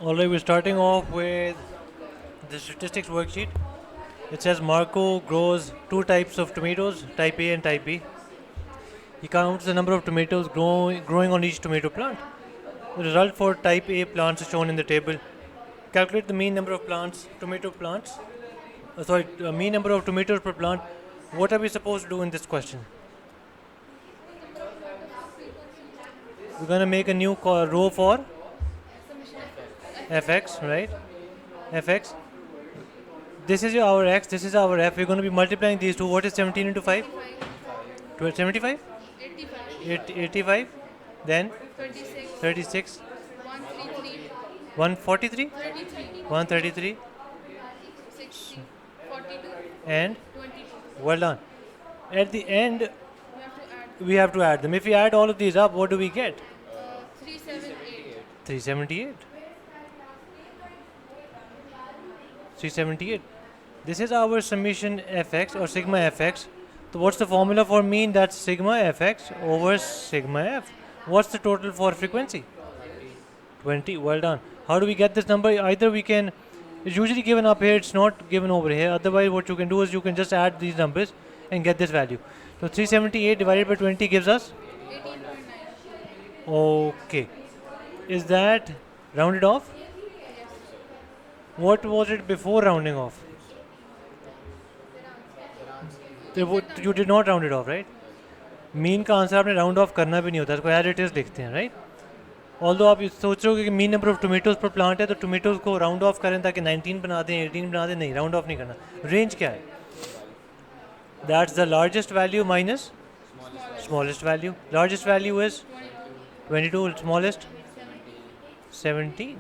Alright, we're starting off with the statistics worksheet. It says Marco grows two types of tomatoes, type A and type B. He counts the number of tomatoes growing on each tomato plant. The result for type A plants is shown in the table. Calculate the mean number of tomato plants. Mean number of tomatoes per plant. What are we supposed to do in this question? We're going to make a new row for fx, right? fx. This is our x, this is our f. We're going to be multiplying these two. What is 17 into 5? 75? 85. Then 36. 143? 133. And well done. At the end, we have to add them. If we add all of these up, what do we get? 378. 378. This is our summation fx or sigma fx. So what's the formula for mean? That's sigma fx over sigma f. What's the total for frequency? 20. Well done. How do we get this number? Either we can, it's usually given up here, it's not given over here. Otherwise what you can do is you can just add these numbers and get this value. So 378 divided by 20 gives us? 18.9. Okay. Is that rounded off? What was it before rounding off? You did not round it off, right? Mean का answer आपने round of करना भी नहीं होता, इसको as it is लिखते हैं, right? Although आप सोच रहे हो कि mean number of tomatoes per plant है तो टोमेटोज को राउंड ऑफ करें ताकि 19 बना दें, 18 बना दें, नहीं, राउंड ऑफ नहीं करना. रेंज क्या है? That's the largest value minus smallest value. Largest value is 22, smallest 17.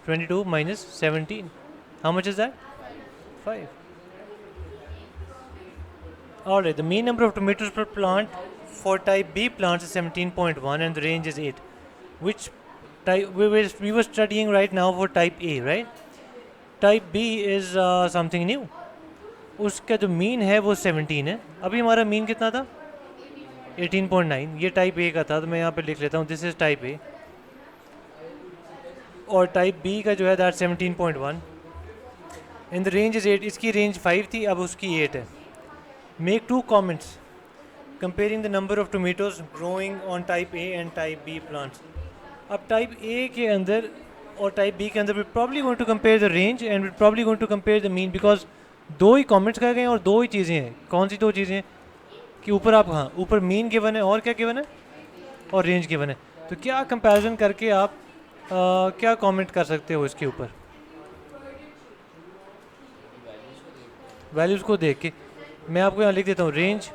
22 minus 17. How much is that? 5. Alright, the mean number of tomatoes per plant for type B plants is 17.1 and the range is 8. Which type we were studying right now for type A, right? Type B is something new. उसका जो mean है वो 17 है. अभी हमारा mean कितना था? 18.9. ये type A का था तो मैं यहाँ पे लिख लेता हूँ. This is type A. और टाइप बी का जो है that 17.1 in the range is 8. इसकी रेंज 5 थी, अब उसकी 8 है. Make 2 comments comparing the number of tomatoes growing on type A and type B plants. अब टाइप ए के अंदर और टाइप बी के अंदर we probably going to compare the range and we probably going to compare the mean, because दो ही comments कहे गए और दो ही चीज़ें हैं. कौन सी दो चीज़ें हैं? कि ऊपर आप, हाँ, ऊपर मीन गिवन है और क्या गिवन है? और रेंज गिवन है. तो क्या कंपैरिजन करके आप क्या कमेंट कर सकते हो इसके ऊपर? वैल्यूज़ को देख के मैं आपको यहाँ लिख देता हूँ. रेंज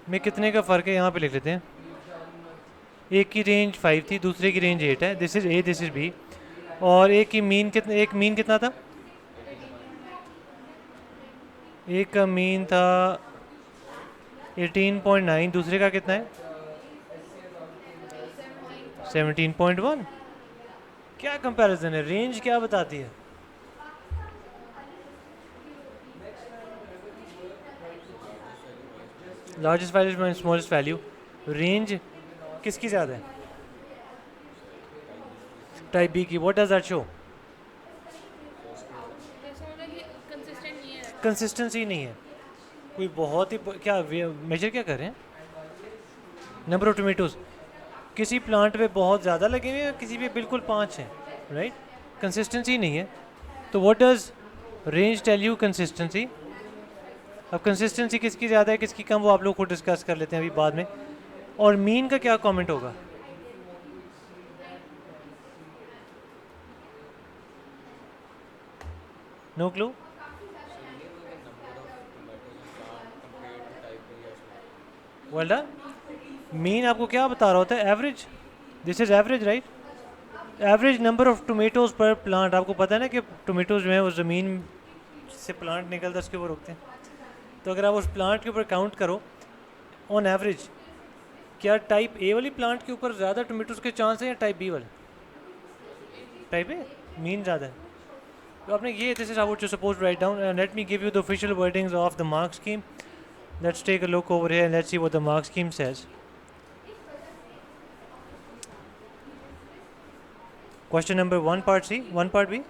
में कितने का फ़र्क है यहाँ पे लिख लेते हैं. एक की रेंज 5 थी, दूसरे की रेंज 8 है. This is A, this is B. और एक की मीन कितना, एक मीन कितना था? एक का मीन था 18.9, दूसरे का कितना है? 17.1. क्या कंपैरिजन है? रेंज क्या बताती है? Largest value minus smallest value. Range किसकी ज़्यादा है? टाइप बी की. What does that show? Consistency नहीं है. कोई बहुत ही क्या मेजर क्या कर रहे हैं? Number of tomatoes. किसी प्लांट पे बहुत ज़्यादा लगे हुए हैं, किसी पे बिल्कुल 5 हैं, राइट? कंसिस्टेंसी नहीं है. तो what does range tell you? Consistency. अब कंसिस्टेंसी किसकी ज़्यादा है किसकी कम, वो आप लोग को डिस्कस कर लेते हैं अभी बाद में. और मीन का क्या कमेंट होगा? No clue. Well done. Mean आपको क्या बता रहा होता है? Average. This is average, right? Average number of tomatoes per plant. आपको पता है ना कि टोमेटोज जो है वो ज़मीन से प्लांट निकलता है उसके ऊपर उगते हैं. तो अगर आप उस प्लांट के ऊपर काउंट करो ऑन एवरेज, क्या टाइप ए वाली प्लांट के ऊपर ज़्यादा टोमेटोज के चांस हैं या टाइप बी वाले? टाइप ए मीन ज़्यादा है. तो आपने ये, this is how you suppose write down. Let me give you the official wordings of the mark scheme. Let's take a look over here and let's see what the mark scheme says. Question number 1 part C, 1 part B.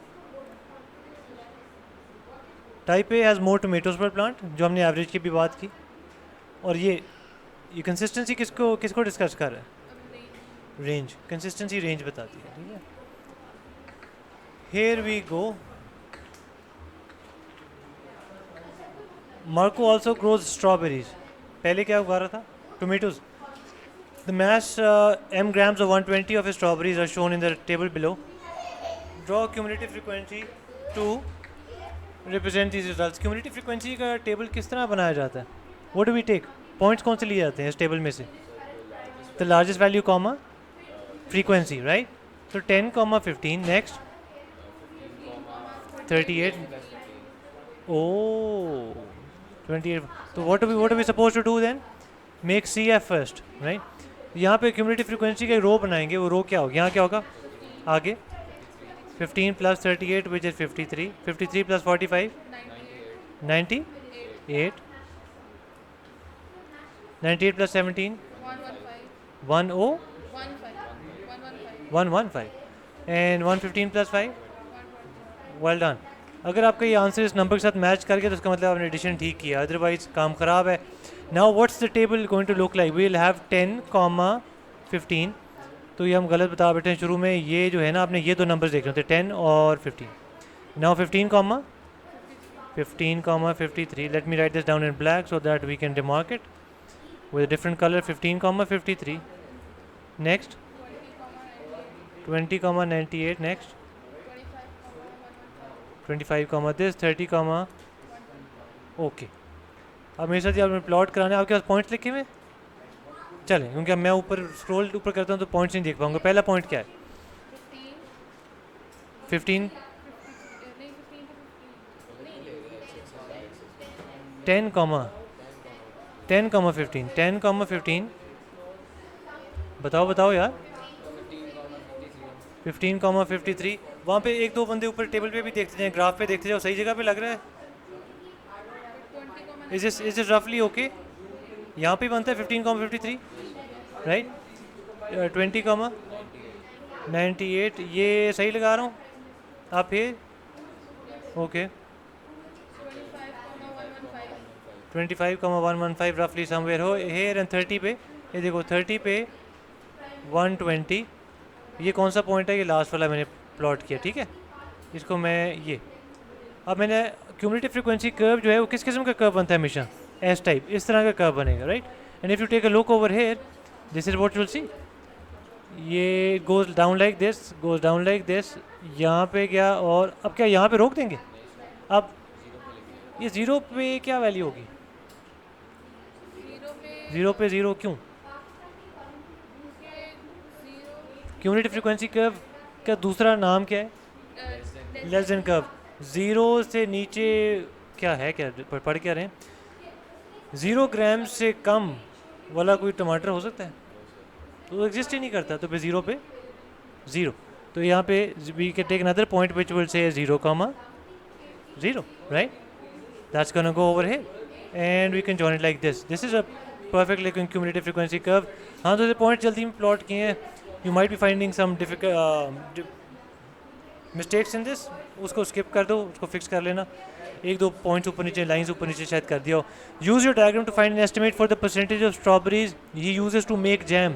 Type A has more tomatoes per plant, जो हमने average की भी बात की. और ये consistency किसको किसको डिस्कस कर रहा है? रेंज. कंसिस्टेंसी रेंज बताती है. ठीक है. Here we go. Marco also grows strawberries. पहले क्या उगा रहा था? Tomatoes. The mass m grams of 120 of strawberries are shown in the table below. Draw cumulative frequency to represent these results. cumulative frequency का टेबल किस तरह बनाया जाता है? What do we take? Points कौन से लिए जाते हैं इस टेबल में से? The largest value comma frequency, right. तो 10 कॉमा 15. नेक्स्ट 38. Oh, 28. तो what are we supposed to do then? Make CF first, right? यहाँ पे क्यूमुलेटिव फ्रीक्वेंसी का रो बनाएंगे. वो रो क्या होगा? यहाँ क्या होगा? आगे 15 plus 38 which is 53. 53 plus 45 98. 98 plus 17 115 and 115 plus 5. Well done. अगर आपका ये आंसर इस नंबर के साथ मैच कर गया तो उसका मतलब आपने एडिशन ठीक किया, अदरवाइज काम ख़राब है. Now what's the table going to look like? We will have 10 comma 15. तो ये हम गलत बता बैठे हैं शुरू में. ये जो है ना, आपने ये दो नंबर्स देख रहे थे 10 और 15. Now 15 comma 53. Let me write this down in black so that we can demarcate it with different colour. 15 comma 53. Next 20 comma 98. Next 25 comma this 30 comma. Okay. अब मेरे साथ आपने प्लॉट कराने, आपके पास पॉइंट्स लिखे हुए चलें, क्योंकि अब मैं ऊपर स्क्रॉल ऊपर करता हूँ तो पॉइंट्स नहीं देख पाऊंगा. पहला पॉइंट क्या है? 15 10 कॉमा 15. 10 कॉमा 15. बताओ यार. 15 कॉमा 53. वहाँ पे एक दो बंदे ऊपर टेबल पे भी देखते जाएं, ग्राफ पे देखते जाओ, सही जगह पे लग रहा है. इज दिस रफली ओके? यहाँ पे बनता है 15 कॉमा 53, राइट. 20 कॉमा 98. ये सही लगा रहा हूँ? आप फिर ओके. 25 कॉमा 115 रफली समवेयर हो हेयर. एंड 30 पे ये देखो, 30 पे 120. ये कौन सा पॉइंट है? ये लास्ट वाला मैंने प्लॉट किया. ठीक है. इसको मैं ये अब मैंने क्यूमुलेटिव फ्रीक्वेंसी कर्व जो है वो किस किस्म का कर्व बनता है? हमेशा एस टाइप, इस तरह का कर्व बनेगा, right. And if you take a look over here, this is what you will see. ये गोज डाउन लाइक दिस. यहाँ पे क्या, और अब क्या यहाँ पे रोक देंगे? अब ये ज़ीरो पे क्या वैल्यू होगी? ज़ीरो पे ज़ीरो क्यों? क्यूमुलेटिव फ्रीक्वेंसी कर्व का दूसरा नाम क्या है? Less than curve. ज़ीरो से नीचे क्या है? क्या पढ़ क्या रहे हैं? 0 ग्राम से कम वाला कोई टमाटर हो सकता है? तो एग्जिस्ट ही नहीं करता. तो फिर ज़ीरो पे ज़ीरो. तो यहाँ पे we can take another point which will say 0 comma 0, right. That's gonna go over here and we can join it like this. This is a perfect like cumulative frequency curve. हाँ, तो ये point जल्दी में plot किए हैं. You might be finding some mistakes in this. उसको skip कर दो, उसको फिक्स कर लेना. एक दो पॉइंट्स ऊपर नीचे, लाइंस ऊपर नीचे शायद कर दिया हो. Use your diagram to find an estimate for the percentage of strawberries he uses to make jam.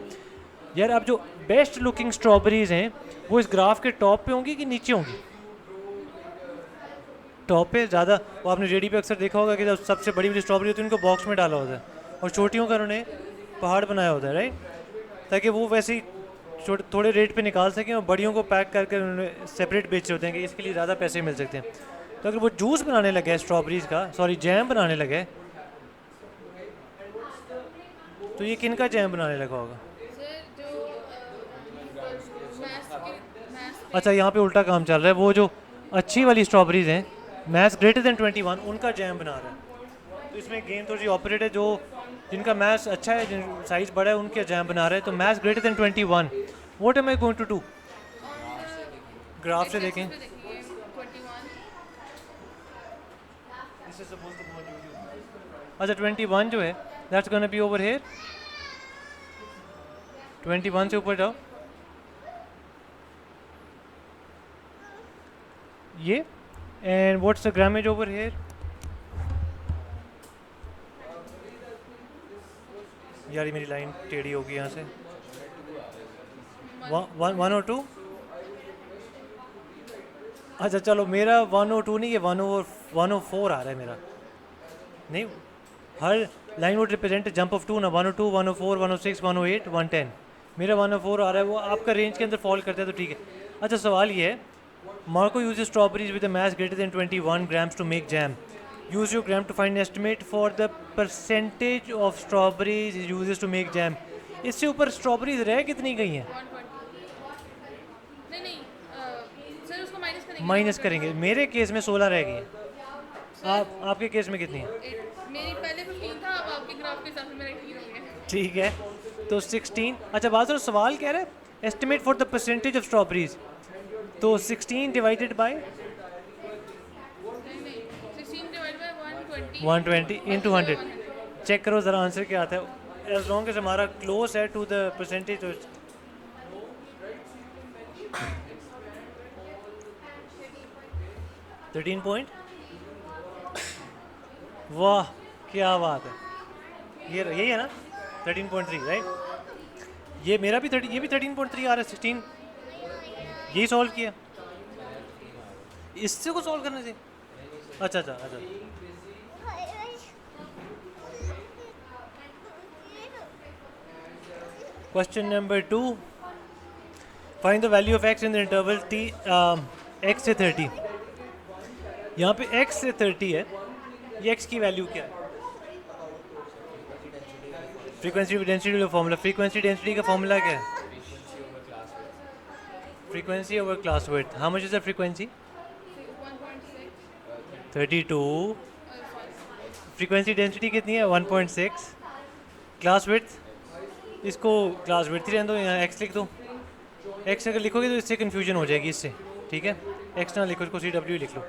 यार, अब जो बेस्ट लुकिंग स्ट्रॉबेरीज हैं वो इस ग्राफ के टॉप पे होंगी कि नीचे होंगी? टॉप पे ज़्यादा. वो आपने रेडी पे अक्सर देखा होगा कि जब सबसे बड़ी बड़ी स्ट्रॉबेरी होती है उनको बॉक्स में डाला होता है और छोटियों का उन्होंने पहाड़ बनाया होता है, राइट. ताकि वो वैसे ही थोड़े रेट पे निकाल सकें और बड़ियों को पैक करके उन्होंने सेपरेट बेचे होते हैं कि इसके लिए ज़्यादा पैसे मिल सकते हैं. तो अगर वो जूस बनाने लगे है स्ट्रॉबेरीज का, सॉरी जैम बनाने लगे, तो ये किन का जैम बनाने लगा होगा? अच्छा, यहाँ पे उल्टा काम चल रहा है. वो जो अच्छी वाली स्ट्रॉबेरीज हैं, मैथ्स ग्रेटर देन 21, उनका जैम बना रहा है. तो इसमें गेम थोड़ी ऑपरेट है. जो जिनका मैथ्स अच्छा है, जिन साइज़ बड़ा है, उनके जैम बना रहे हैं. तो maths greater than 21, what am I going to do? Graph से देखें. अच्छा, 21 जो है that's gonna be over here. 21 से ऊपर जाओ. ये and what's the grammage over here? यार ये मेरी लाइन टेढ़ी होगी यहाँ से। 102। अच्छा चलो, मेरा 102 नहीं, ये 104 आ रहा है मेरा। नहीं, हर line would represent jump of 2 ना, 102, 104, 106, 108, 110। मेरा 104 आ रहा है, वो आपका रेंज के अंदर फॉल करता है तो ठीक है। अच्छा सवाल ये है, Marco uses strawberries with a mass greater than 21 grams to make jam. Use your graph to find estimate for the percentage of strawberries uses to make jam. इससे ऊपर स्ट्रॉबेरीज रह कितनी गई हैं? 120। नहीं नहीं सर, उसको माइनस करेंगे। माइनस करेंगे। मेरे केस में 16 रह गई हैं। सर, आपके केस में कितनी है? मेरी पहले 15 था, अब आपके ग्राफ के हिसाब से मेरा 18 हो गया। ठीक है, तो 16। अच्छा बात करो, सवाल कह रहा है estimate for the percentage of strawberries, तो 16 divided by 16 divide by 120 120 into 100। Check करो ज़रा आंसर क्या आता है, एज लॉन्ग एज हमारा क्लोज है टू द परसेंटेज। 13 पॉइंट। वाह क्या बात है, ये यही है ना 13.3 राइट। ये मेरा भी 30, ये भी 13.3 आ रहा है। 16 यही सॉल्व किया, इससे को सॉल्व करने से। अच्छा अच्छा अच्छा। Question number 2, find the value of x in the interval t x से 30। यहाँ पे x से 30 है, ये x की वैल्यू क्या है? फ्रीक्वेंसी डेंसिटी का फॉर्मूला, फ्रीक्वेंसी डेंसिटी का फॉर्मूला क्या है? Frequency over class width. How much is the frequency? 32। Frequency density कितनी है? 1.6। क्लास विड्थ, इसको क्लास विड्थ ही रहने दो, यहाँ x लिख दो। x अगर लिखोगे तो इससे कन्फ्यूजन हो जाएगी इससे, ठीक है। x ना लिखो, इसको CW लिख लो।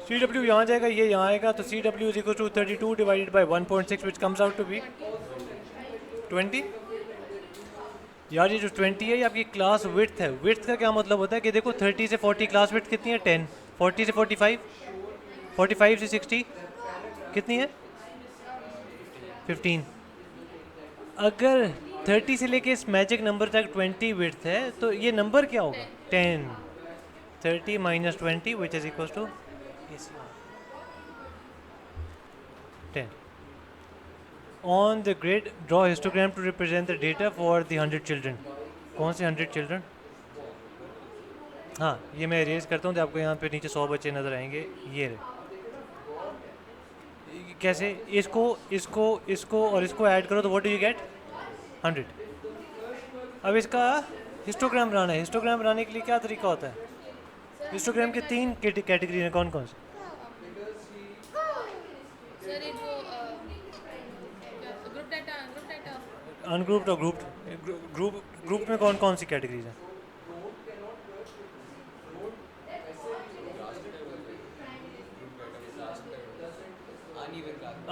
CW यहाँ जाएगा, ये यहाँ आएगा, तो CW is equal to 32 divided by 1.6 which comes out to be 20। यार ये जो 20 है ये आपकी क्लास विड्थ है। विड्थ का क्या मतलब होता है कि देखो 30 से 40 क्लास विड्थ कितनी है? 10। 40 से 45, 45 से 60 कितनी है? 15। अगर 30 से लेके इस मैजिक नंबर तक 20 विड्थ है तो ये नंबर क्या होगा? 10। 30 minus 20 which is equal to 10. On the grid, draw a histogram to represent the data for the 100 children. कौन से 100 children? हाँ, ये मैं इरेज करता हूँ तो आपको यहाँ पे नीचे 100 बच्चे नज़र आएंगे। ये रहे। कैसे? इसको इसको इसको और इसको ऐड करो तो व्हाट डू यू गेट? 100। अब इसका हिस्टोग्राम बनाना है। हिस्टोग्राम बनाने के लिए क्या तरीका होता है? हिस्टोग्राम के 3 कैटेगरी हैं, कौन कौन से? सर ये जो ग्रुप डाटा अनग्रुप्ड और ग्रुप्ड। ग्रुप में कौन कौन सी कैटेगरीज हैं?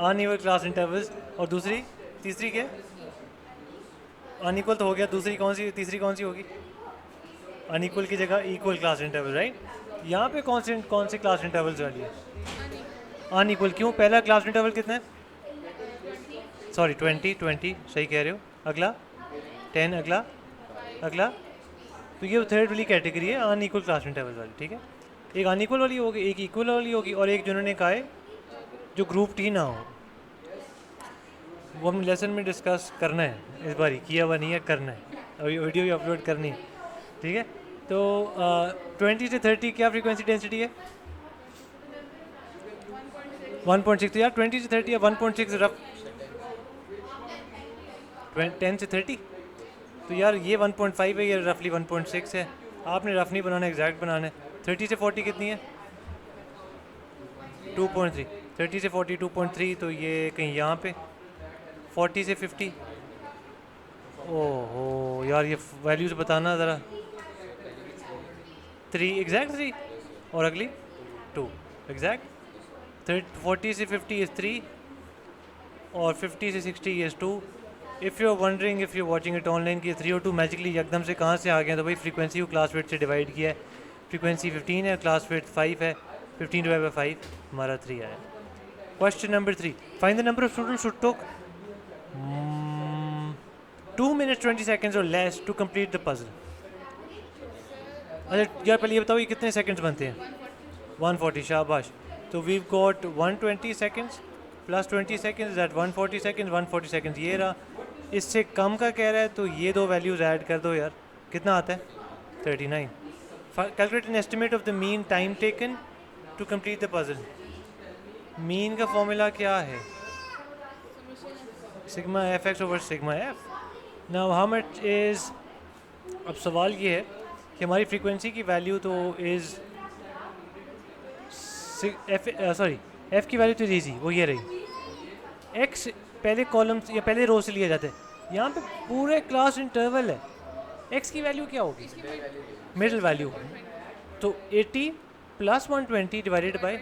Uneven class intervals. और दूसरी, तीसरी क्या? अनइक्वल तो हो गया, दूसरी कौन सी, तीसरी कौन सी होगी? अनइक्वल की जगह इक्वल क्लास इंटरवल, राइट। यहाँ पे कौन से क्लास इंटरवल्स वाली है? अनइक्वल। क्यों? पहला क्लास इंटरवल कितना है? सॉरी 20 सही कह रहे हो। अगला 10, अगला तो ये थर्ड वाली कैटेगरी है अनइक्वल क्लास इंटरवल वाली, ठीक है। एक अनइक्वल वाली होगी, एक इक्वल वाली होगी, और एक जिन्होंने कहा है जो ग्रुप टी ना हो। वो हम लेसन में डिस्कस करना है, इस बार किया हुआ नहीं है, करना है, अभी वीडियो भी अपलोड करनी है, ठीक है। तो 20 से 30 क्या फ्रीक्वेंसी डेंसिटी है? 1.6। तो यार 20 से 30 या 1.6 रफ 10 से 30, तो यार ये 1.5 है, ये रफली 1.6 है। आपने रफ नहीं बनाना, एग्जैक्ट बनाना है। 30 से 40 कितनी है? 2.3। 30 से 40 2.3, तो ये कहीं यहाँ पे 40 से 50। ओहो यार ये वैल्यूज बताना ज़रा। 3 एग्जैक्ट 3, और अगली 2 एग्जैक्ट। 40 से 50 इज़ 3, और 50 से 60 is 2। If you are wondering, if you watching it online कि 3 और 2 मैजिकली एकदम से कहाँ से आ गए, तो भाई फ्रीक्वेंसी को क्लास वेट से डिवाइड किया है। फ्रीक्वेंसी 15 है, क्लास विड्थ 5 है, 15 डिवाइड बाई 5 हमारा 3 आया। Question number 3, find the number of students who took 2 minutes 20 seconds or less to complete the puzzle। अच्छा यार पहले ये बताओ ये कितने सेकंड्स बनते हैं? 140, शाबाश। तो we got 120 seconds plus 20 seconds that 140 seconds, 140 seconds ये रहा। इससे कम का कह रहा है तो ये दो वैल्यूज़ ऐड कर दो यार, कितना आता है? 39। Calculate an estimate of the mean time taken to complete the puzzle. Mean का फॉर्मूला क्या है? Sigma F X over sigma F. Now how much is, अब सवाल ये है कि हमारी फ्रीक्वेंसी की वैल्यू तो इज़ एफ़ की वैल्यू तो इजी, वो ये रही। एक्स पहले कॉलम या पहले रो से लिया जाता है, यहाँ पे पूरे क्लास इंटरवल है। एक्स की वैल्यू क्या होगी? Middle value. तो 80 प्लस 120 डिवाइडेड बाय,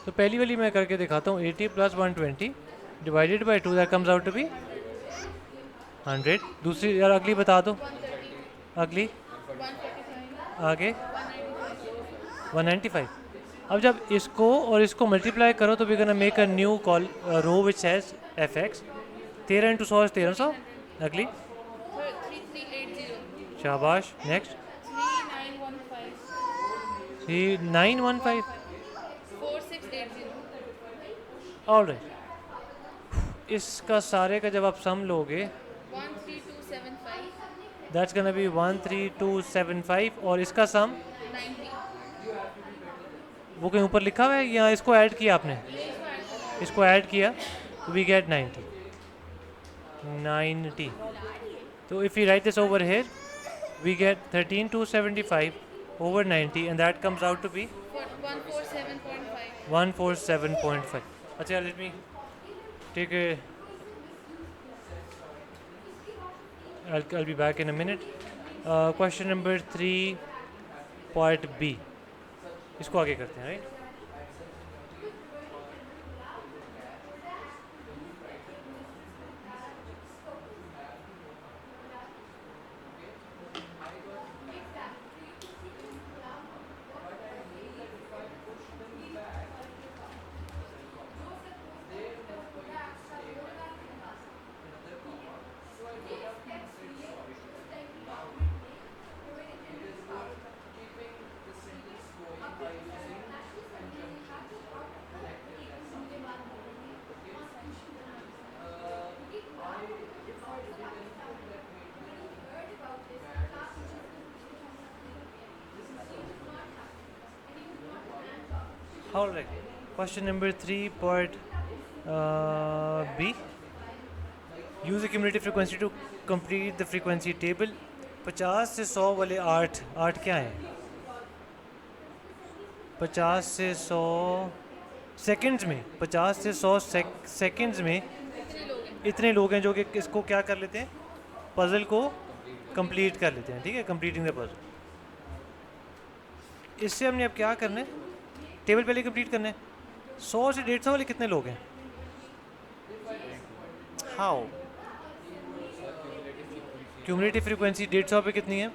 तो पहली वाली मैं करके दिखाता हूँ। 80 plus 120 divided by 2 that comes out to be 100। दूसरी यार अगली बता दो, अगली आगे 195। अब जब इसको और इसको मल्टीप्लाई करो तो we gonna make a new column which has F X. 13 into 100 is 1300। अगली 3380 शाबाश। नेक्स्ट 3915 3915। 4680 ऑल राइट, इसका सारे का जब आप सम लोगे 13275 दैट्स गोना बी 13275 और इसका सम 90। वो कहीं ऊपर लिखा हुआ है या इसको ऐड किया आपने? इसको ऐड किया तो वी गेट 90। तो if you write this over here we get 13275 over 90 and that comes out to be 147.5। 147.5। अच्छा let me take a I'll be back in a minute। Question number 3 part B, इसको आगे करते हैं right. All right, question number 3 part B, use the cumulative frequency to complete the frequency table। 50 से 100 वाले 8 क्या हैं? 50 से 100 सेकंड्स में, 50 से 100 सेकंड्स में इतने लोग हैं जो कि इसको क्या कर लेते हैं, पजल को कंप्लीट कर लेते हैं। ठीक है, कंप्लीटिंग द पजल। इससे हमने अब क्या करना है, टेबल पहले कंप्लीट करना है। 100 से 150 वाले कितने लोग हैं? हाउ? क्यूमुलेटिव फ्रीक्वेंसी 150 पे कितनी है?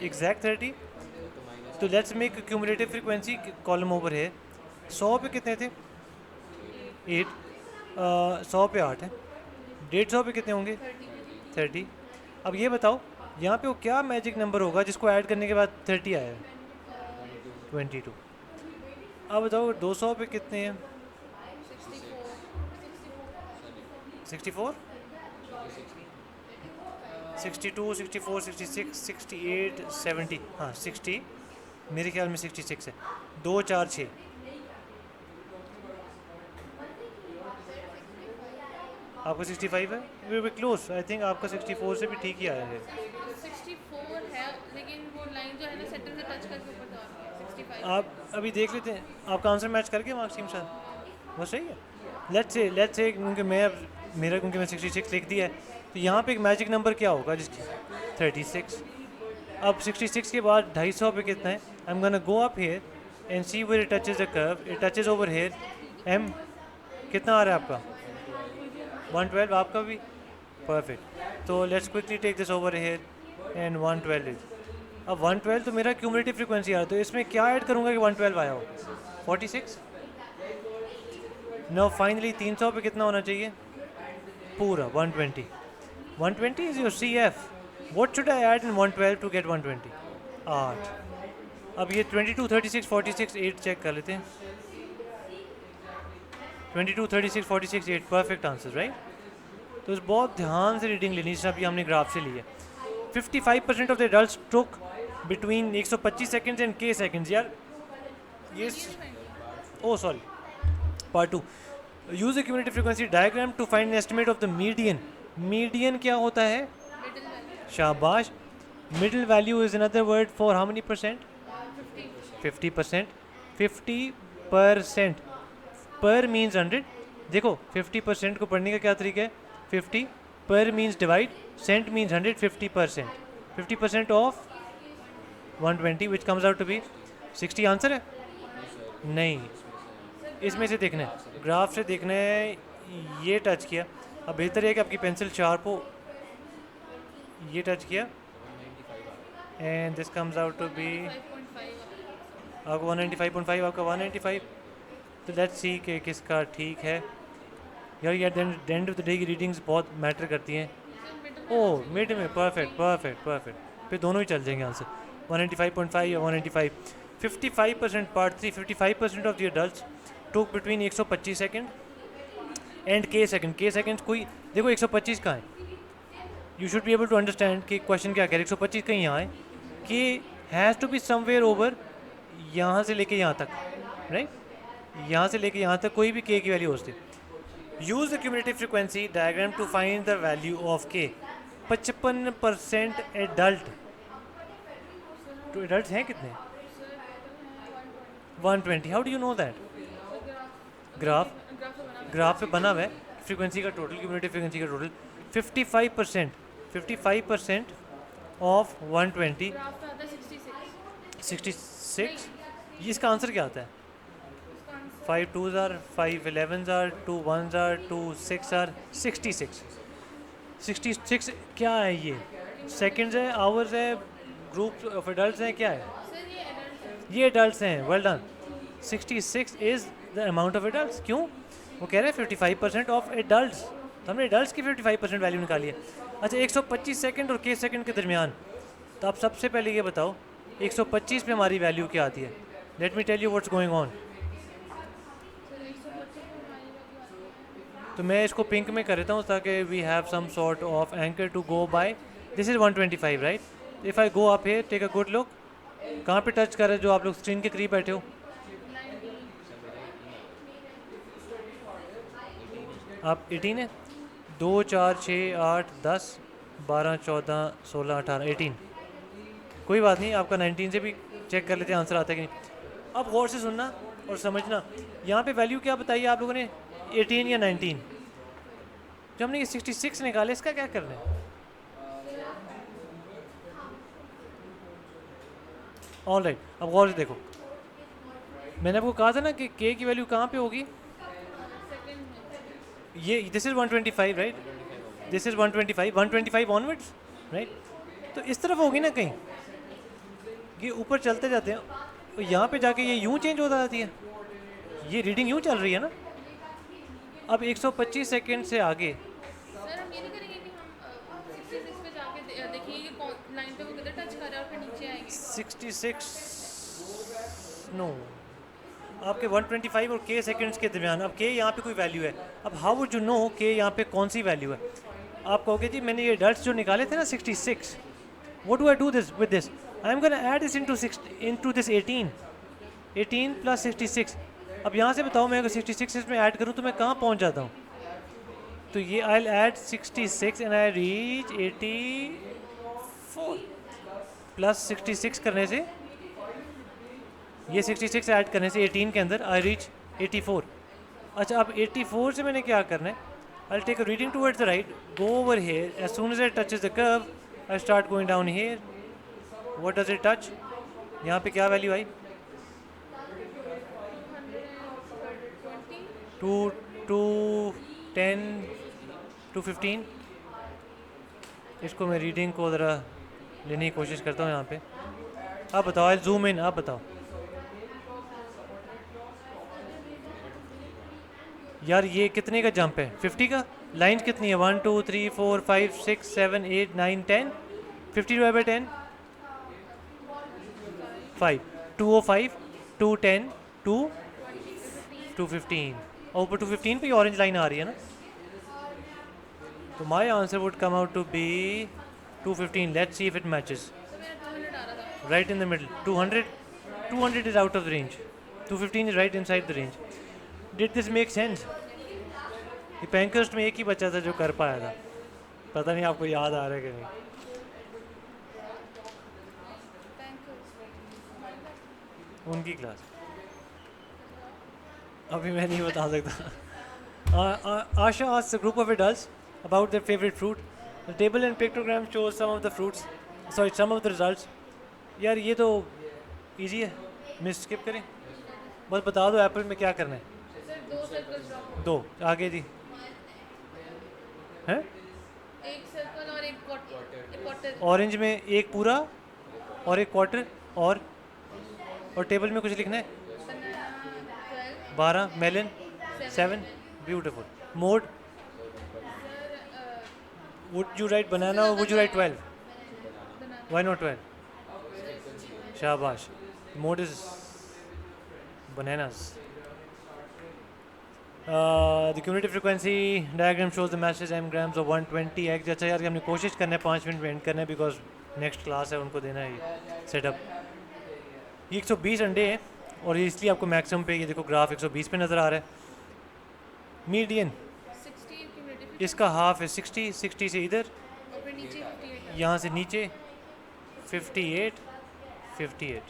एग्जैक्ट 30। तो let's make cumulative frequency column over है। 100 पे कितने थे? 8। 100 पे 8 है। 150 पे कितने होंगे? 30। अब ये बताओ यहाँ पे वो क्या मैजिक नंबर होगा जिसको ऐड करने के बाद 30 आया है? 22। अब बताओ 200 पे कितने हैं? 64, 62, 64, 66, 68, 70। हाँ 60, मेरे ख्याल में 66 है। 2 4 6। आपका 65 है? We way close. I think आपका 64 से भी ठीक ही आया है। 64 है लेकिन वो लाइन जो है ना सेंटर से टच करके ऊपर जा रही है। 65 आप अभी देख लेते हैं, आपका आंसर मैच करके मार्क्स टीम साथ वो सही है। लेट्स से क्योंकि क्योंकि मैं 66 लिख दिया है तो यहाँ पे एक मैजिक नंबर क्या होगा जिसकी 36। अब 66 के बाद 250 पे कितना है? I am gonna go up here and see where it touches the curve, it touches over here. Um कितना आ रहा है आपका? 112। आपका भी परफेक्ट। तो let's quickly take this over here and 112 is, अब 112 तो मेरा क्यूमुलेटिव फ्रीक्वेंसी आ रहा है, तो इसमें क्या ऐड करूँगा कि 112 आया हो? 46। नो फाइनली 300 पे कितना होना चाहिए? पूरा 120। 120 is your C F. What should I add in 112 to get 120? 8। अब ये 22, 36, 46, 8 चेक कर लेते हैं। 22, 36, 46, 8 परफेक्ट आंसर राइट। तो इस बहुत ध्यान से रीडिंग लेनी, जैसे अभी हमने ग्राफ से ली है। 55% of the adults took between 125 seconds and के सेकेंड्स। यार ये oh sorry, part 2। Use the cumulative frequency diagram to find an estimate of the median. Median क्या होता है? मिडिल वैल्यू शाबाश। Middle value is another word for how many percent? 50%। 50% पर means 100। देखो 50% को पढ़ने का क्या तरीका है? 50 पर means divide, cent means 100, 50%। 50% of 120 which comes out to be 60। Answer है? नहीं, इसमें से देखना है, ग्राफ से देखना है। ये टच किया, अब बेहतर है कि आपकी पेंसिल शार्प हो। ये टच किया and this comes out to be 5.5 आपका 195.5, आपका 195। तो लेट्स सी कि किसका ठीक है। यार एंड ऑफ द डे की रीडिंग्स बहुत मैटर करती हैं। ओह मिड में, परफेक्ट परफेक्ट परफेक्ट, फिर दोनों ही चल जाएंगे आंसर। 195.5 या 195। 55% part 3, 55% of the adults took between 125 second and K second. K second कोई देखो 125 कहाँ है? You should be able to understand कि क्वेश्चन क्या कह रहे हैं। 125 कहीं यहाँ है कि has to be somewhere over यहाँ से लेके यहाँ तक, राइट? यहाँ से लेके यहाँ तक कोई भी के की वैल्यू हो सकती है। Use the cumulative frequency diagram to find the value of K. 55% adult, तो एडल्ट हैं कितने? 120। How do you know that? Graph, graph पे बना हुआ है फ्रीक्वेंसी का टोटल, क्यूमुलेटिव फ्रीक्वेंसी का टोटल। 55%, 55% ऑफ 120, ग्राफ पे आता है 66। 66। ये इसका आंसर क्या आता है? उसका answer 5 2s are 5 11s are 2 1s are 2 6 are 66। 66 क्या है ये? सेकंड्स है, आवर्स है, ग्रुप ऑफ एडल्ट्स हैं, क्या है? सर ये एडल्ट है। ये एडल्ट्स हैं, well done. 66 is the amount of adults. क्यों? वो कह रहे हैं 55% ऑफ एडल्ट्स, तो हमने एडल्ट्स की 55% वैल्यू निकाली है। अच्छा 125 सेकंड और के सेकंड के दरमियान, तो आप सबसे पहले ये बताओ 125 पे हमारी वैल्यू क्या आती है? Let me tell you what's going on. Sir 125 में हमारी वैल्यू आती है। तो मैं इसको पिंक में कर देता हूँ ताकि we have some sort of anchor to go by. This is 125 right. If I go up here, take a good look, कहाँ पे टच कर रहे हो जो आप लोग स्क्रीन के करीब बैठे हो? 90। आप 18 है? 2 4 6 8 10 12 14 16 18 18। कोई बात नहीं, आपका 19 से भी चेक कर लेते हैं आंसर आता है कि नहीं। अब गौर से सुनना और समझना, यहाँ पे वैल्यू क्या बताई है आप लोगों ने? 18 या 19? जो हमने ये 66 निकाले, इसका क्या करना है? ऑल राइट, अब गौर से देखो, मैंने आपको कहा था ना कि के की वैल्यू कहाँ पे होगी? सेकंड में ये this is 125 right, this is 125, 125 onwards right. तो इस तरफ होगी ना कहीं, ये ऊपर चलते जाते हैं, तो यहाँ पे जाके ये यूँ चेंज होता जाती है। ये रीडिंग यूँ चल रही है ना। अब 125 सेकेंड से आगे सर हम ये नहीं करेंगे कि हम 66 पे जाके देखिए कि कौन लाइन पे वो किधर टच कर रहा है और फिर नीचे आएंगे। 66 नो, आपके 125 और के सेकंड्स के दरमियान। अब के यहाँ पे कोई वैल्यू है, अब हाउ वुड यू नो के यहाँ पे कौन सी वैल्यू है? आप कहोगे जी मैंने ये डट्स जो निकाले थे ना 66, what do I do this with this? I am gonna add this into this 18 plus 66। अब यहाँ से बताओ मैं अगर 66 इसमें ऐड करूँ तो मैं कहाँ पहुँच जाता हूँ? तो ये I add 66 and I reach 84 plus 66 करने से, ये 66 ऐड करने से 18 के अंदर आई रीच 84। अच्छा अब 84 से मैंने क्या करना है? I take a reading towards the right, go over here, as soon as it touches the curve I start going down here. What does it touch? यहाँ पे क्या वैल्यू आई? 2 2 10 2 15। इसको मैं रीडिंग को ज़रा लेने की कोशिश करता हूँ यहाँ पे। आप बताओ, जूम इन, आप बताओ यार ये कितने का जंप है? 50 का? लाइन कितनी है? 1 2 3 4 5 6 7 8 9 10। 50 डिवाइड बाई 10, 5, 205, 210, 2 215, और ऊपर 215 पे ऑरेंज लाइन आ रही है ना, तो my answer would come out to be 215। Let's see if it matches. तो मेरा 200 आ रहा था। Right in the middle. 200. 200 is out of the range. 215 is right inside the range. Did this make sense? ये पैंकर्स्ट में एक ही बच्चा था जो कर पाया था, पता नहीं आपको याद आ रहा है कि नहीं। उनकी क्लास अभी मैं नहीं बता सकता। Asha asks a group of adults about their favorite fruit. The table and pictogram shows some of the fruits. Sorry, some of the results. यार ये तो इजी है, मिस स्किप करें। बस बता दो एप्पल में क्या करना है। सर 2 सर्कल्स ड्रॉ करो। दो आगे जी हैं। एक सर्कल और एक क्वार्टर। ऑरेंज में एक पूरा और एक क्वार्टर, और टेबल में कुछ लिखना है। Banana 12, melon 12, 7, beautiful. Mode, would you write banana और would you write 12? Banana. Why not 12? शाबाश, mode is bananas. The cumulative frequency diagram shows the message m grams of 120 eggs. अच्छा यार हमने कोशिश करना है 5 मिनट में एंड करना है, बिकॉज नेक्स्ट क्लास है, उनको देना है ये सेटअप। ये 120 अंडे हैं और ये इसलिए आपको मैक्सिमम पे, ये देखो ग्राफ 120 पे नज़र आ रहा है। मीडियन 60 क्यूमुलेटिव, इसका हाफ है 60, 60 से इधर, और फिर नीचे 58। यहाँ से नीचे 58, 58।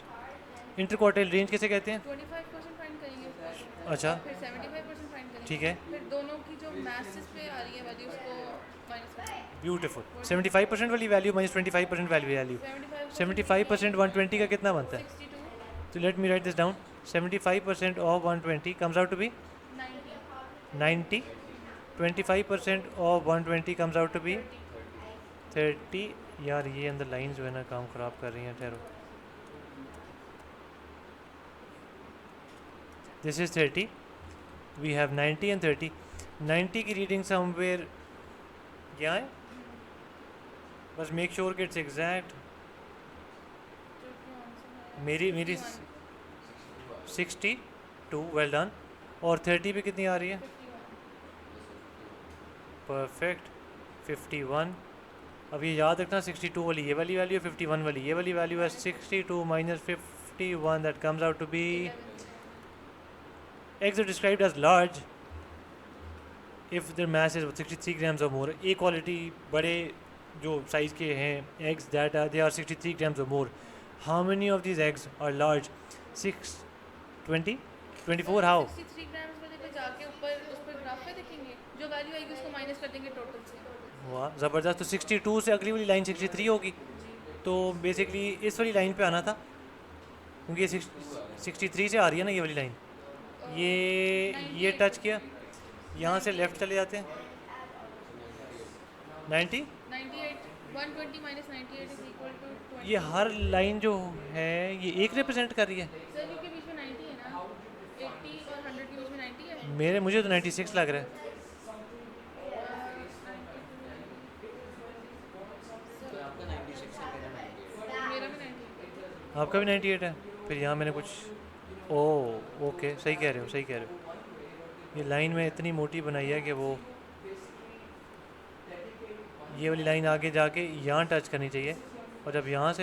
इंटरक्वार्टाइल रेंज किसे कहते हैं? 25% फाइंड करेंगे उसका। अच्छा फिर 75% फाइंड करेंगे। ठीक है, फिर दोनों की जो मैसेस पे आ रही है वैल्यू उसको माइनस करेंगे। ब्यूटीफुल। 75% वाली वैल्यू माइनस 25% वैल्यू। 75% 120 का कितना बनता है? 62, तो let me write this down. 75% of 120 comes out to be 90, 90। 25% of 120 comes out to be 30। यार ये अंदर लाइंस जो है ना काम ख़राब कर रही हैं, ठहरो। This is 30, we have 90 and 30। 90 की रीडिंग समवेयर क्या है, बस मेक श्योर कि इट्स एग्जैक्ट। मेरी 62, वेल डन। और 30 पे कितनी आ रही है? परफेक्ट, 51। अब ये याद रखना 62 वाली ये वाली वैल्यू है, 51 वाली ये वाली वैल्यू है। 62 minus 51 that comes out to be. Eggs are described as large if their mass is 63 grams or more. A quality बड़े जो साइज़ के हैं eggs that are they are 63 grams or more. How many of these eggs are large? 6, 20, 24. How? 63 grams वाले पे जाके ऊपर उस पर ग्राफ पे देखेंगे, जो वैल्यू आएगी उसको माइनस कर देंगे टोटल से। वाह ज़बरदस्त। तो 62 से अगली वाली लाइन 63 होगी, तो बेसिकली इस वाली लाइन पे आना था, क्योंकि ये 63 से आ रही है ना ये वाली लाइन। ये टच किया, यहाँ से लेफ्ट चले जाते हैं 90। 98, 120 माइनस 98 इज इक्वल टू 20। ये हर लाइन जो है ये एक रिप्रेजेंट कर रही है। सर क्योंकि बीच में 90 है ना, 80 और 100 के बीच में 90 है। मुझे तो 96 लग रहा है। मेरा भी 90 है। आपका भी 98 है, फिर यहाँ मैंने कुछ ओके सही कह रहे हो। ये लाइन में इतनी मोटी बनाई है कि वो ये वाली लाइन आगे जाके यहाँ टच करनी चाहिए, और जब यहाँ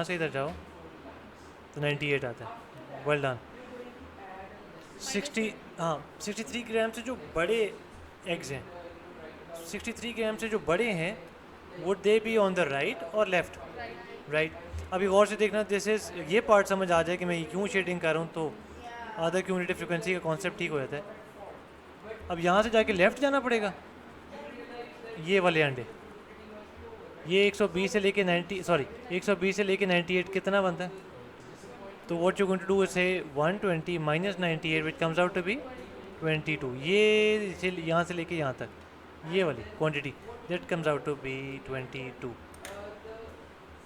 से इधर जाओ तो 98 आता है। Well done. 63 ग्राम से जो बड़े एग्स हैं, 63 ग्राम से जो बड़े हैं, would they be on the right और लेफ्ट? राइट। अभी गौर से देखना, जैसे ये पार्ट समझ आ जाए कि मैं क्यों शेडिंग कर रहा हूँ, तो आधा क्यूमुलेटिव फ्रिक्वेंसी का कॉन्सेप्ट ठीक हो जाता है। अब यहाँ से जाके लेफ़्ट जाना पड़ेगा। ये वाले अंडे, ये 120 से लेके 120 से लेके 98 कितना बनता है? तो what you going to do say 120 minus 98 which comes out to be 22। ये यहाँ से लेके यहाँ तक ये वाली quantity that comes out to be 22।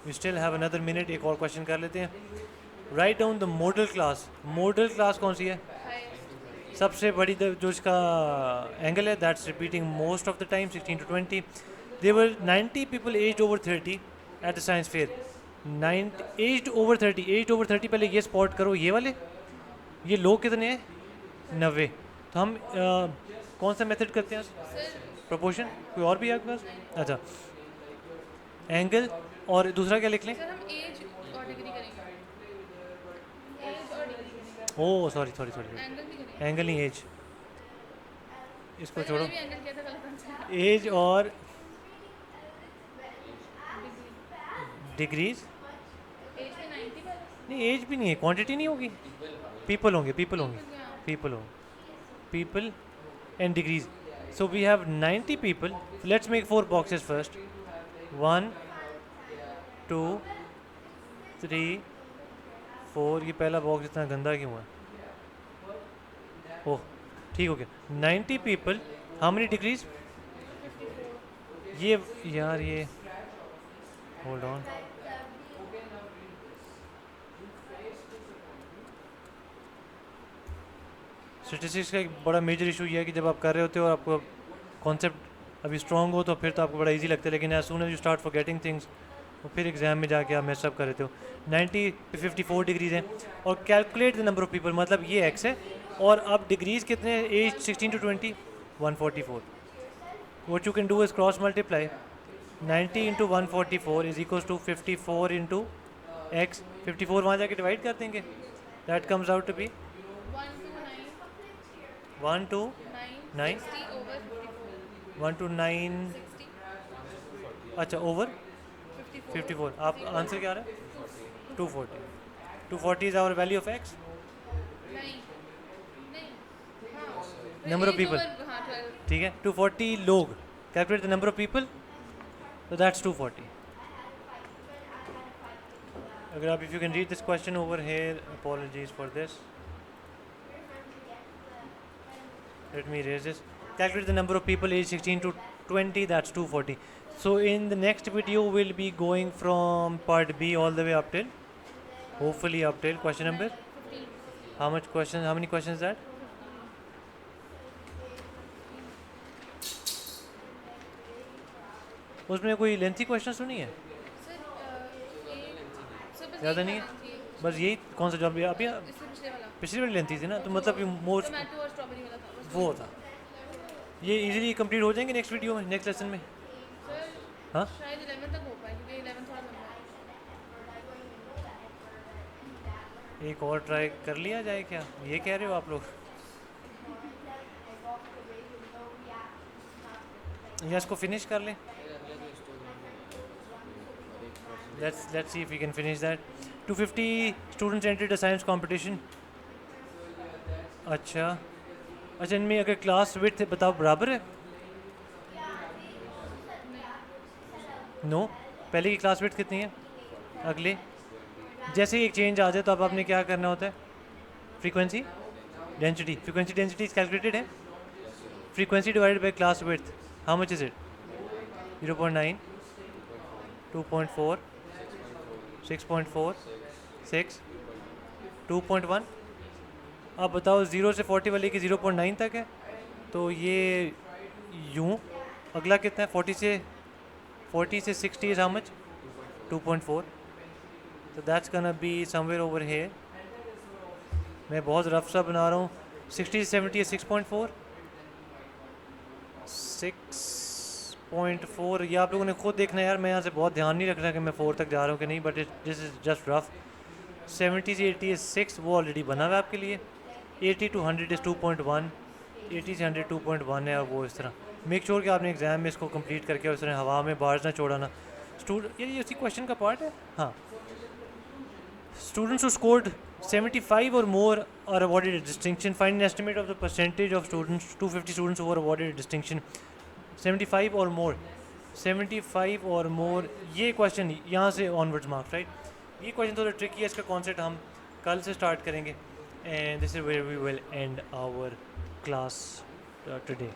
We still have another minute, एक और क्वेश्चन कर लेते हैं. Write down the modal class. Modal class कौन सी है? हाईएस्ट. सबसे बड़ी जो इसका एंगल है, that's repeating most of the time, 16 to 20. There were 90 people aged over 30 at the science fair. 9 aged over 30 पहले ये स्पॉट करो, ये वाले, ये लोग कितने हैं? 90. तो हम कौन सा मेथड करते हैं? Sir proportion. कोई और भी है आपके पास? अच्छा, एंगल और दूसरा क्या लिख लें? सर हम एज और डिग्री करेंगे. एज और डिग्री. ओह सॉरी, एंगल भी करेंगे. एंगल नहीं, एज. इसको मैंने छोड़ो. भी एंगल किया था गलत आंसर. एज और डिग्री. डिग्रीज. एज में 90 पर. नहीं, एज भी नहीं है, क्वांटिटी नहीं होगी. पीपल होंगे, पीपल होंगे, हाँ. people होंगे, people and degrees. So we have 90 people. Let's make 4 boxes first. 1 2 3 4. ये पहला बॉक्स इतना गंदा क्यों है? ओह ठीक हो गया. 90 people. How many degrees? ये यार ये होल्ड ऑन. स्टेटिस्टिक्स का एक बड़ा मेजर इशू ये है कि जब आप कर रहे होते हो और आपको कॉन्सेप्ट अभी स्ट्रॉन्ग हो तो फिर तो आपको बड़ा इजी लगता है, लेकिन as soon as you start forgetting things तो फिर एग्जाम में जाके आप मैसअप कर रहे हो. 90 पे 54 डिग्रीज हैं. और calculate the number of people, मतलब ये एक्स है और अब डिग्रीज कितने हैं? As 16 to 20, 144. What you can do is cross multiply 90 into 144 is equals to 54 into x. 54 वहाँ जाके डिवाइड कर देंगे, that comes out to be 1 to 9. 60 over 54. 1 to 9. 60. अच्छा ओवर 54. 54. आप आंसर क्या आ रहा है? 240. 240 is our value of x. नहीं नहीं. हाँ. Number of Age people. over, हाँ 12. ठीक है, 240 लोग. Calculate the number of people, तो दैट्स 240. अगर आप if you can read this question over here, apologies for this. Let me erase this. Calculate the number of people aged 16 to 20, that's 240. So in the next video we'll be going from part B all the way up till, hopefully up till question number. 15. How much questions? How many questions is that? उसमें कोई lengthy question तो नहीं है? Sir sir बस ज़्यादा यही नहीं है? खाना चाहिए. बस यही कौन सा जॉब अभी इससे पिछले वाला पिछली बार लेंथी थी ना, तो मतलब मोस्ट टोमेटो और स्ट्रॉबेरी वाला था बस. वो था. ये इजीली कंप्लीट हो जाएंगे नेक्स्ट वीडियो में, नेक्स्ट लेसन में. सर हाँ शायद 11 तक हो पाए क्योंकि 11 थोड़ा लंबा है. एक और ट्राई कर लिया जाए क्या, ये कह रहे हो आप लोग? या इसको फिनिश कर लें. let's see if we can finish that. 250 students entered a science competition. अच्छा अच्छा, इनमें अगर क्लास विड्थ बताओ बराबर है? नो. पहले की क्लास विड्थ कितनी है? अगले जैसे ही एक चेंज आ जाए तो अब आपने क्या करना होता है? Frequency density. Frequency density is calculated है. Frequency divided by class width, how much is it? 0.9, 2.4, 6.4, 6, 2.1. अब बताओ 0 से 40 वाले की 0.9 तक है, तो ये यूँ. अगला कितना है? 40 से 60 इज हाउ मच? 2.4. तो that's gonna be somewhere over here. मैं बहुत रफ सा बना रहा हूँ. 60 से 70 is 6.4. 6.4. ये आप लोगों ने खुद देखना है यार, मैं यहाँ से बहुत ध्यान नहीं रख रहा कि मैं 4 तक जा रहा हूँ कि नहीं, but this is just rough. 70 से 80 is 6, वो ऑलरेडी बना हुआ है आपके लिए. 80 to 100 is 2.1. 80 से 100 2.1 है, और वो इस तरह. मेक श्योर कि आपने एग्जाम में इसको कंप्लीट करके और इस तरह हवा में बार्स ना छोड़ाना. ये उसी क्वेश्चन का पार्ट है. हाँ, students who scored 75 or more are awarded a distinction. Find an estimate of the percentage of students, 250 students who were awarded a distinction. 75 or more. 75 or more. ये क्वेश्चन यहाँ से onwards marks, right. ये question थोड़ा tricky है, इसका concept हम कल से स्टार्ट करेंगे. And this is where we will end our class today.